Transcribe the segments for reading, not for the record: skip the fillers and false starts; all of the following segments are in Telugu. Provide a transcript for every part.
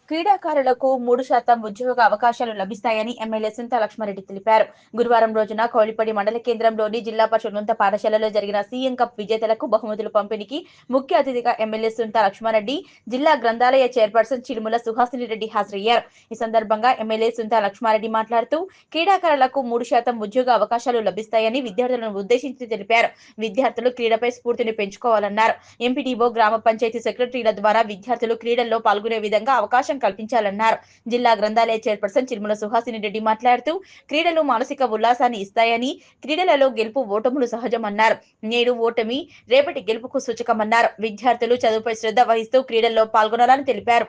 క్రీడాకారులకు 3% ఉద్యోగ అవకాశాలు లభిస్తాయని ఎమ్మెల్యే సుంతా లక్ష్మారెడ్డి తెలిపారు. గురువారం రోజున కౌలిపడి మండల కేంద్రంలోని జిల్లా పరిషత్ ఉన్నత పాఠశాలలో జరిగిన సీఎం కప్ విజేతలకు బహుమతులు పంపిణీకి ముఖ్య అతిథిగా ఎమ్మెల్యే సుంతా లక్ష్మారెడ్డి, జిల్లా గ్రంథాలయ చైర్పర్సన్ చిలుముల సుహాసిని రెడ్డి హాజరయ్యారు. ఈ సందర్భంగా ఎమ్మెల్యే సుంతా లక్ష్మారెడ్డి మాట్లాడుతూ క్రీడాకారులకు 3% ఉద్యోగ అవకాశాలు లభిస్తాయని విద్యార్థులను ఉద్దేశించి తెలిపారు. విద్యార్థులు క్రీడపై స్ఫూర్తిని పెంచుకోవాలన్నారు. ఎంపీడీఓ, గ్రామ పంచాయతీ సెక్రటరీల ద్వారా విద్యార్థులు క్రీడల్లో పాల్గొనే విధంగా అవకాశం కల్పించాలన్నారు. జిల్లా గ్రంథాలయ చైర్పర్సన్ చిలుముల సుహాసిని రెడ్డి మాట్లాడుతూ క్రీడలు మానసిక ఉల్లాసాన్ని ఇస్తాయని, క్రీడలలో గెలుపు ఓటములు సహజమన్నారు. నేడు ఓటమి రేపటి గెలుపుకు సూచకమన్నారు. విద్యార్థులు చదువుపై శ్రద్ధ వహిస్తూ క్రీడల్లో పాల్గొనాలని తెలిపారు.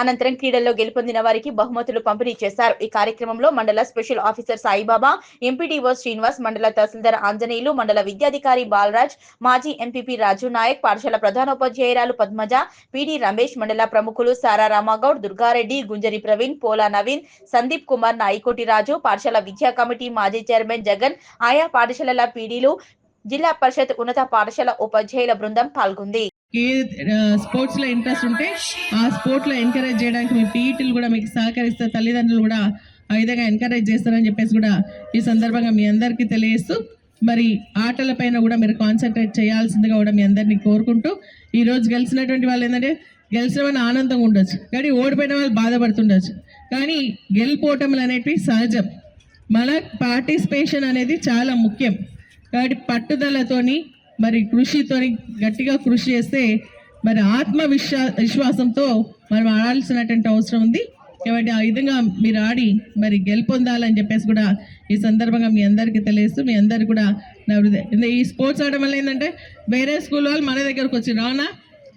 అనంతరం క్రీడల్లో గెలుపొందిన వారికి బహుమతులు పంపిణీ చేశారు. ఈ కార్యక్రమంలో మండల special officer Saibaba, MPDO Srinivas, మండల తహసీల్దార్ ఆంజనేయులు, మండల విద్యాధికారి బాలరాజ్, మాజీ ఎంపీపీ రాజు నాయక్, పాఠశాల ప్రధానోపాధ్యాయురాలు పద్మజ, పీడీ రమేష్, మండల ప్రముఖులు సారా రామగౌడ్, దుర్గారెడ్డి, గుంజరి ప్రవీణ్, పోలా నవీన్, సందీప్ కుమార్, నాయికోటి రాజు, పాఠశాల విద్యా కమిటీ మాజీ చైర్మన్ జగన్, ఆయా పాఠశాలల పీడీలు, జిల్లా పరిషత్ ఉన్నత పాఠశాల ఉపాధ్యాయుల బృందం పాల్గొంది. స్పోర్ట్స్లో ఇంట్రెస్ట్ ఉంటే ఆ స్పోర్ట్లో ఎంకరేజ్ చేయడానికి మీ పీఈటీలు కూడా మీకు సహకరిస్తే తల్లిదండ్రులు కూడా ఆ విధంగా ఎంకరేజ్ చేస్తారని చెప్పేసి కూడా ఈ సందర్భంగా మీ అందరికీ తెలియజేస్తూ, మరి ఆటలపైన కూడా మీరు కాన్సన్ట్రేట్ చేయాల్సిందిగా కూడా మీ అందరినీ కోరుకుంటూ, ఈరోజు గెలిచినటువంటి వాళ్ళు ఏంటంటే గెలిచిన ఆనందంగా ఉండొచ్చు, కానీ ఓడిపోయిన వాళ్ళు బాధపడుతుండొచ్చు. కానీ గెలిపోవటములు అనేటివి సహజం. మన పార్టిసిపేషన్ అనేది చాలా ముఖ్యం. కాబట్టి పట్టుదలతోని మరి కృషితోని గట్టిగా కృషి చేస్తే మరి విశ్వాసంతో మనం ఆడాల్సినటువంటి అవసరం ఉంది. కాబట్టి ఆ విధంగా మీరు ఆడి మరి గెలుపొందాలని చెప్పేసి కూడా ఈ సందర్భంగా మీ అందరికీ తెలియజేస్తూ, మీ అందరికీ కూడా ఈ స్పోర్ట్స్ ఆడడం వల్ల ఏంటంటే వేరే స్కూల్ వాళ్ళు మన దగ్గరకు వచ్చింది. అవునా?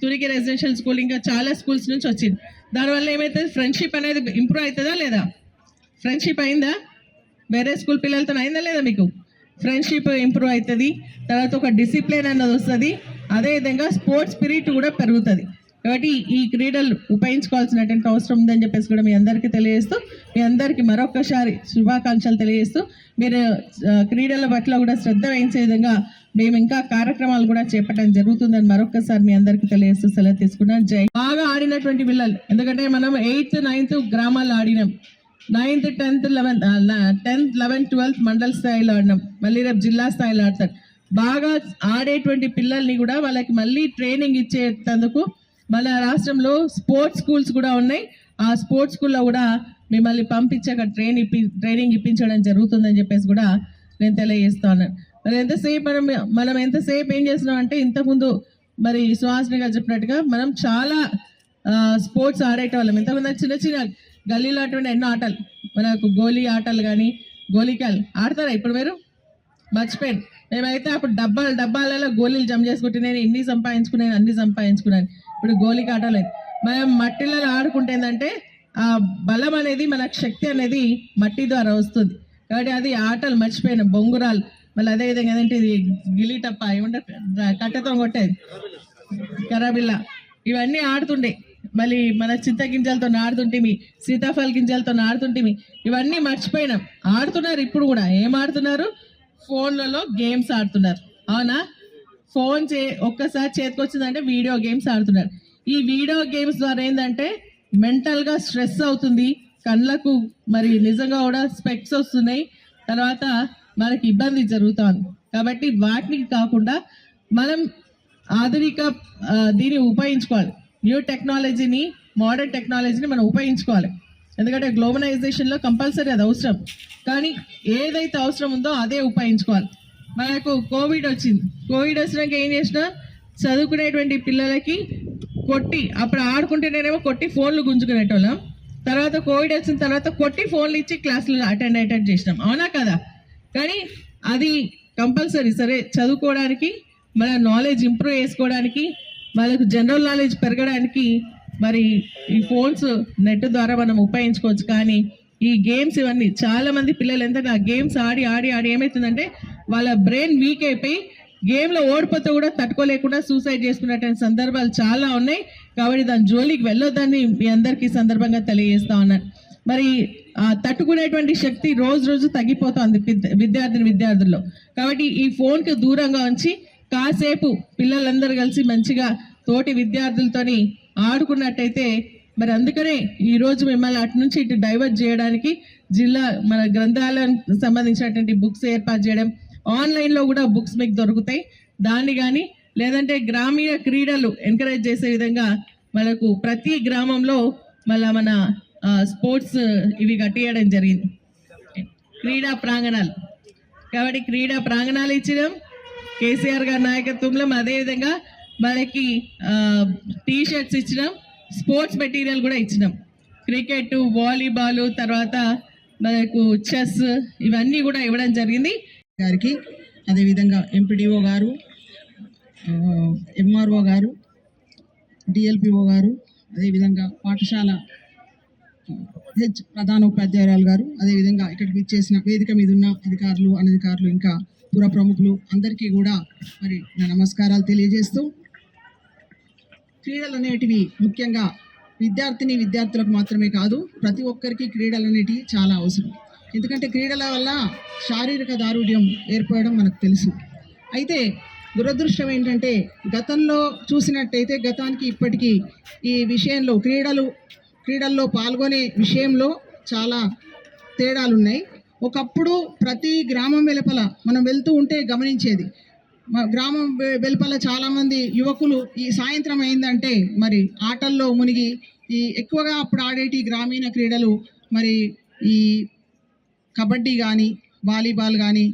తురికి రెసిడెన్షియల్ స్కూల్ ఇంకా చాలా స్కూల్స్ నుంచి వచ్చింది. దానివల్ల ఏమవుతుంది, ఫ్రెండ్షిప్ అనేది ఇంప్రూవ్ అవుతుందా లేదా? ఫ్రెండ్షిప్ అయిందా? వేరే స్కూల్ పిల్లలతో అయిందా లేదా? మీకు ఫ్రెండ్షిప్ ఇంప్రూవ్ అవుతుంది. తర్వాత ఒక డిసిప్లిన్ అన్నది వస్తుంది. అదేవిధంగా స్పోర్ట్స్ స్పిరిట్ కూడా పెరుగుతుంది. కాబట్టి ఈ క్రీడలు ఉపయోగించుకోవాల్సినటువంటి అవసరం ఉందని చెప్పేసి కూడా మీ అందరికీ తెలియజేస్తూ, మీ అందరికీ మరొకసారి శుభాకాంక్షలు తెలియజేస్తూ, మీరు క్రీడల పట్ల కూడా శ్రద్ధ వహించే విధంగా మేము ఇంకా కార్యక్రమాలు కూడా చేపట్టడం జరుగుతుందని మరొకసారి మీ అందరికీ తెలియజేస్తూ సెలవు తీసుకున్నాను. బాగా ఆడినటువంటి పిల్లలు, ఎందుకంటే మనం 8th 9th గ్రామాల్లో ఆడినాం, 9th 10th 11th 12th మండల స్థాయిలో ఆడినాం, మళ్ళీ రేపు జిల్లా స్థాయిలో ఆడతారు. బాగా ఆడేటువంటి పిల్లల్ని కూడా వాళ్ళకి మళ్ళీ ట్రైనింగ్ ఇచ్చేందుకు మన రాష్ట్రంలో స్పోర్ట్స్ స్కూల్స్ కూడా ఉన్నాయి. ఆ స్పోర్ట్స్ స్కూల్లో కూడా మిమ్మల్ని పంపించాక ట్రైనింగ్ ఇప్పించడం జరుగుతుందని చెప్పేసి కూడా నేను తెలియజేస్తాను. మరి మనం ఎంతసేపు ఏం చేస్తున్నాం అంటే, ఇంతకుముందు మరి సుహాసిని గారు చెప్పినట్టుగా మనం చాలా స్పోర్ట్స్ ఆడేటోళ్ళం. ఇంతకుముందు చిన్న చిన్న గల్లీలో అటువంటి ఎన్నో ఆటలు, మనకు గోలీ ఆటలు కానీ గోలికాయలు ఆడతారా ఇప్పుడు? మీరు మర్చిపోయాను. మేమైతే అప్పుడు డబ్బాలలో గోళీలు జమ చేసుకుంటే నేను అన్ని సంపాదించుకున్నాను. ఇప్పుడు గోలిక ఆటలేదు. మనం మట్టిలలో ఆడుకుంటే ఏంటంటే ఆ బలం అనేది, మనకు శక్తి అనేది మట్టి ద్వారా వస్తుంది. కాబట్టి అది ఆటలు మర్చిపోయిన బొంగురాలు, మళ్ళీ అదేవిధంగా ఏంటంటే ఇది గిల్లిటప్ప, ఏమంటారు కట్టెతో కొట్టేది, కరాబిల్లా, ఇవన్నీ ఆడుతుండే. మళ్ళీ మన చింత గింజలతో ఆడుతుంటేమి, సీతాఫల గింజలతో ఆడుతుంటేమి, ఇవన్నీ మర్చిపోయినాం. ఆడుతున్నారు ఇప్పుడు కూడా. ఏం ఆడుతున్నారు? ఫోన్లలో గేమ్స్ ఆడుతున్నారు. అవునా? ఫోన్ ఒక్కసారి చేతికి వచ్చిందంటే వీడియో గేమ్స్ ఆడుతున్నారు. ఈ వీడియో గేమ్స్ ద్వారా ఏంటంటే మెంటల్గా స్ట్రెస్ అవుతుంది, కళ్ళకు మరి నిజంగా కూడా స్పెక్ట్స్ వస్తున్నాయి, తర్వాత మనకి ఇబ్బంది జరుగుతుంది. కాబట్టి వాటిని కాకుండా మనం ఆధునిక దీన్ని ఉపయోగించుకోవాలి. న్యూ టెక్నాలజీని, మోడర్న్ టెక్నాలజీని మనం ఉపయోగించుకోవాలి. ఎందుకంటే గ్లోబలైజేషన్లో కంపల్సరీ అది అవసరం. కానీ ఏదైతే అవసరం ఉందో అదే ఉపయోగించుకోవాలి. మనకు కోవిడ్ వచ్చినాక ఏం చేసినా, చదువుకునేటువంటి పిల్లలకి కొట్టి, అప్పుడు ఆడుకుంటేనేమో కొట్టి ఫోన్లు గుంజుకునేటోళ్ళం. తర్వాత కోవిడ్ వచ్చిన తర్వాత కొట్టి ఫోన్లు ఇచ్చి క్లాసులు అటెండ్ చేసినాం. అవునా కదా? కానీ అది కంపల్సరీ. సరే, చదువుకోవడానికి, మన నాలెడ్జ్ ఇంప్రూవ్ చేసుకోవడానికి, మనకు జనరల్ నాలెడ్జ్ పెరగడానికి మరి ఈ ఫోన్స్ నెట్ ద్వారా మనం ఉపయోగించుకోవచ్చు. కానీ ఈ గేమ్స్ ఇవన్నీ చాలా మంది పిల్లలు ఏంటంటే ఆ గేమ్స్ ఆడి ఏమవుతుందంటే వాళ్ళ బ్రెయిన్ వీక్ అయిపోయి గేమ్లో ఓడిపోతే కూడా తట్టుకోలేకుండా సూసైడ్ చేసుకున్నటువంటి సందర్భాలు చాలా ఉన్నాయి. కాబట్టి దాని జోలికి వెళ్ళొద్దని మీ అందరికీ సందర్భంగా తెలియజేస్తా ఉన్నాను. మరి తట్టుకునేటువంటి శక్తి రోజు తగ్గిపోతుంది విద్యార్థుల్లో. కాబట్టి ఈ ఫోన్కి దూరంగా ఉంచి కాసేపు పిల్లలందరూ కలిసి మంచిగా తోటి విద్యార్థులతోని ఆడుకున్నట్టయితే మరి అందుకనే ఈరోజు మిమ్మల్ని అటు నుంచి ఇటు డైవర్ట్ చేయడానికి జిల్లా మన గ్రంథాలయానికి సంబంధించినటువంటి బుక్స్ ఏర్పాటు చేయడం, ఆన్లైన్లో కూడా బుక్స్ మీకు దొరుకుతాయి. దాన్ని కానీ లేదంటే గ్రామీణ క్రీడలు ఎంకరేజ్ చేసే విధంగా మనకు ప్రతి గ్రామంలో మళ్ళీ మన స్పోర్ట్స్ ఇవి కట్టియడం జరిగింది, క్రీడా ప్రాంగణాలు. కాబట్టి క్రీడా ప్రాంగణాలు ఇచ్చినాం కేసీఆర్ గారి నాయకత్వంలో. అదేవిధంగా మనకి టీ షర్ట్స్ ఇచ్చినాం, స్పోర్ట్స్ మెటీరియల్ కూడా ఇచ్చినాం. క్రికెట్, వాలీబాల్, తర్వాత మనకు చెస్ ఇవన్నీ కూడా ఇవ్వడం జరిగింది గారికి. అదేవిధంగా ఎంపీడీఓ గారు, ఎంఆర్ఓ గారు, డిఎల్పిఓ గారు, అదేవిధంగా పాఠశాల హెచ్ ప్రధానోపాధ్యాయురాలు గారు, అదేవిధంగా ఇక్కడికి విచ్చేసిన వేదిక మీద ఉన్న అధికారులు, అనధికారులు, ఇంకా పుర ప్రముఖులు అందరికీ కూడా మరి నా నమస్కారాలు తెలియజేస్తూ, క్రీడలు అనేటివి ముఖ్యంగా విద్యార్థులకు మాత్రమే కాదు, ప్రతి ఒక్కరికి క్రీడలు అనేటివి చాలా అవసరం. ఎందుకంటే క్రీడల వల్ల శారీరక దారుఢ్యం ఏర్పడడం మనకు తెలుసు. అయితే దురదృష్టం ఏంటంటే గతంలో చూసినట్టయితే గతానికి ఇప్పటికీ ఈ విషయంలో క్రీడల్లో పాల్గొనే విషయంలో చాలా తేడాలు ఉన్నాయి. ఒకప్పుడు ప్రతి గ్రామం వెలుపల మనం వెళ్తూ ఉంటే గమనించేది, గ్రామం వెలుపల చాలామంది యువకులు ఈ సాయంత్రం అయిందంటే మరి ఆటల్లో మునిగి ఈ ఎక్కువగా అప్పుడు ఆడేటి గ్రామీణ క్రీడలు మరి ఈ కబడ్డీ కానీ, వాలీబాల్ కానీ,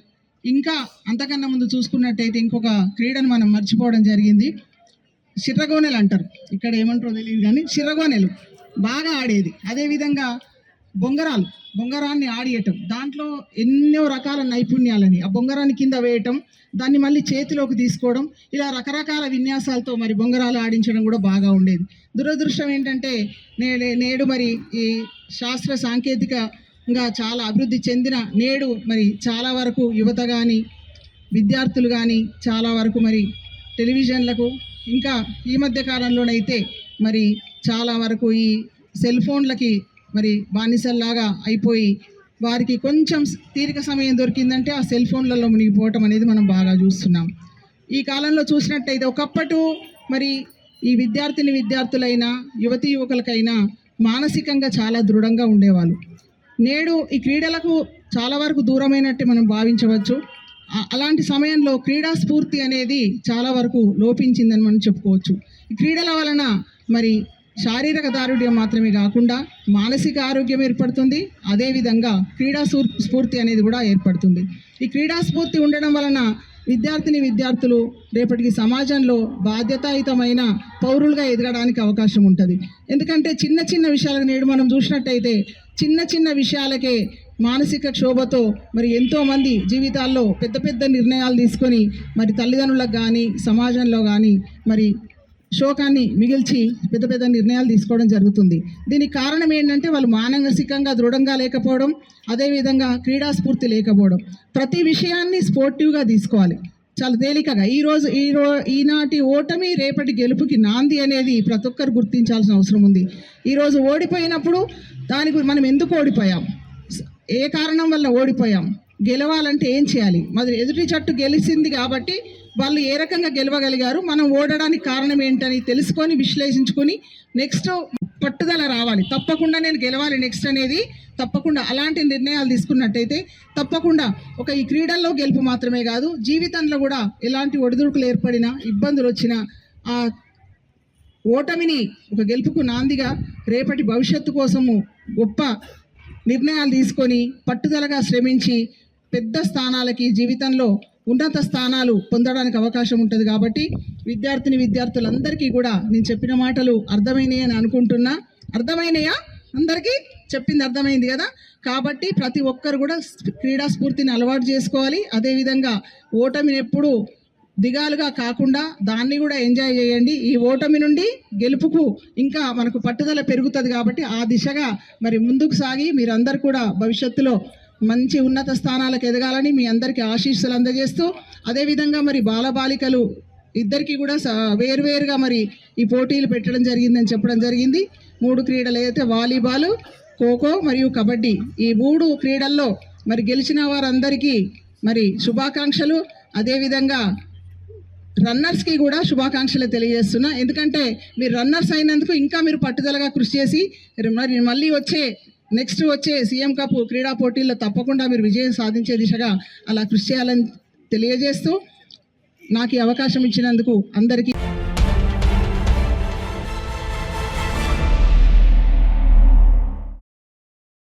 ఇంకా అంతకన్నా ముందు చూసుకున్నట్టయితే ఇంకొక క్రీడను మనం మర్చిపోవడం జరిగింది, చిర్రగోనెలు అంటారు, ఇక్కడ ఏమంటారో తెలియదు కానీ చిర్రగోనెలు బాగా ఆడేది. అదేవిధంగా బొంగరాన్ని ఆడియటం, దాంట్లో ఎన్నో రకాల నైపుణ్యాలని ఆ బొంగరాన్ని కింద వేయటం, దాన్ని మళ్ళీ చేతిలోకి తీసుకోవడం, ఇలా రకరకాల విన్యాసాలతో మరి బొంగరాలు ఆడించడం కూడా బాగా ఉండేది. దురదృష్టం ఏంటంటే నేడు మరి ఈ శాస్త్ర సాంకేతికంగా చాలా అభివృద్ధి చెందిన నేడు మరి చాలా వరకు యువత కానీ విద్యార్థులు కానీ చాలా వరకు మరి టెలివిజన్లకు, ఇంకా ఈ మధ్య కాలంలోనైతే మరి చాలా వరకు ఈ సెల్ ఫోన్లకి మరి బానిసల్లాగా అయిపోయి వారికి కొంచెం తీరిక సమయం దొరికిందంటే ఆ సెల్ ఫోన్లలో మునిగిపోవటం అనేది మనం బాగా చూస్తున్నాం. ఈ కాలంలో చూసినట్టయితే ఒకప్పుడు మరి ఈ విద్యార్థులైనా యువతీ యువకులకైనా మానసికంగా చాలా దృఢంగా ఉండేవాళ్ళు. నేడు ఈ క్రీడలకు చాలా వరకు దూరమైనట్టే మనం భావించవచ్చు. అలాంటి సమయంలో క్రీడా స్ఫూర్తి అనేది చాలా వరకు లోపించిందని మనం చెప్పుకోవచ్చు. ఈ క్రీడల వలన మరి శారీరక దారుఢ్యం మాత్రమే కాకుండా మానసిక ఆరోగ్యం ఏర్పడుతుంది, అదేవిధంగా క్రీడా స్ఫూర్తి అనేది కూడా ఏర్పడుతుంది. ఈ క్రీడా స్ఫూర్తి ఉండడం వలన విద్యార్థులు రేపటికి సమాజంలో బాధ్యతాయుతమైన పౌరులుగా ఎదగడానికి అవకాశం ఉంటుంది. ఎందుకంటే చిన్న చిన్న విషయాలకు నేడు మనం చూసినట్టయితే చిన్న విషయాలకే మానసిక క్షోభతో మరి ఎంతోమంది జీవితాల్లో పెద్ద నిర్ణయాలు తీసుకొని మరి తల్లిదండ్రులకు కానీ సమాజంలో కానీ మరి శోకాన్ని మిగిల్చి పెద్ద నిర్ణయాలు తీసుకోవడం జరుగుతుంది. దీనికి కారణం ఏంటంటే వాళ్ళు మానసికంగా దృఢంగా లేకపోవడం, అదేవిధంగా క్రీడాస్ఫూర్తి లేకపోవడం. ప్రతి విషయాన్ని స్పోర్టివ్గా తీసుకోవాలి, చాలా తేలికగా. ఈనాటి ఓటమి రేపటి గెలుపుకి నాంది అనేది ప్రతి ఒక్కరు గుర్తించాల్సిన అవసరం ఉంది. ఈరోజు ఓడిపోయినప్పుడు దానికి మనం ఎందుకు ఓడిపోయాం, ఏ కారణం వల్ల ఓడిపోయాం, గెలవాలంటే ఏం చేయాలి, మరి ఎదుటి జట్టు గెలిచింది కాబట్టి వాళ్ళు ఏ రకంగా గెలవగలిగారు, మనం ఓడడానికి కారణం ఏంటని తెలుసుకొని విశ్లేషించుకొని నెక్స్ట్ పట్టుదల రావాలి. తప్పకుండా నేను గెలవాలి నెక్స్ట్ అనేది తప్పకుండా అలాంటి నిర్ణయాలు తీసుకున్నట్టయితే తప్పకుండా ఈ క్రీడల్లో గెలుపు మాత్రమే కాదు, జీవితంలో కూడా ఎలాంటి ఒడిదుడుకులు ఏర్పడినా ఇబ్బందులు వచ్చినా ఆ ఓటమిని ఒక గెలుపుకు నాందిగా రేపటి భవిష్యత్తు కోసము గొప్ప నిర్ణయాలు తీసుకొని పట్టుదలగా శ్రమించి పెద్ద స్థానాలకి జీవితంలో ఉన్నత స్థానాలు పొందడానికి అవకాశం ఉంటుంది. కాబట్టి విద్యార్థులందరికీ కూడా నేను చెప్పిన మాటలు అర్థమైనాయి అని అనుకుంటున్నా. అర్థమైనాయా? అందరికీ చెప్పింది అర్థమైంది కదా? కాబట్టి ప్రతి ఒక్కరు కూడా క్రీడా స్ఫూర్తిని అలవాటు చేసుకోవాలి. అదేవిధంగా ఓటమిని ఎప్పుడు దిగాలుగా కాకుండా దాన్ని కూడా ఎంజాయ్ చేయండి. ఈ ఓటమి నుండి గెలుపుకు ఇంకా మనకు పట్టుదల పెరుగుతుంది. కాబట్టి ఆ దిశగా మరి ముందుకు సాగి మీరందరూ కూడా భవిష్యత్తులో మంచి ఉన్నత స్థానాలకు ఎదగాలని మీ అందరికీ ఆశీస్సులు అందజేస్తూ, అదేవిధంగా మరి బాలబాలికలు ఇద్దరికి కూడా వేరువేరుగా మరి ఈ పోటీలు పెట్టడం జరిగిందని చెప్పడం జరిగింది. 3 క్రీడలు అయితే వాలీబాల్, ఖోఖో మరియు కబడ్డీ, ఈ 3 క్రీడల్లో మరి గెలిచిన వారందరికీ మరి శుభాకాంక్షలు. అదేవిధంగా రన్నర్స్కి కూడా శుభాకాంక్షలు తెలియజేస్తున్నా. ఎందుకంటే మీరు రన్నర్స్ అయినందుకు ఇంకా మీరు పట్టుదలగా కృషి చేసి మరి మళ్ళీ నెక్స్ట్ వచ్చే సీఎం కప్ క్రీడా పోటీల్లో తప్పకుండా మీరు విజయం సాధించే దిశగా అలా కృషి చేయాలని తెలియజేస్తూ నాకు ఈ అవకాశం ఇచ్చినందుకు అందరికీ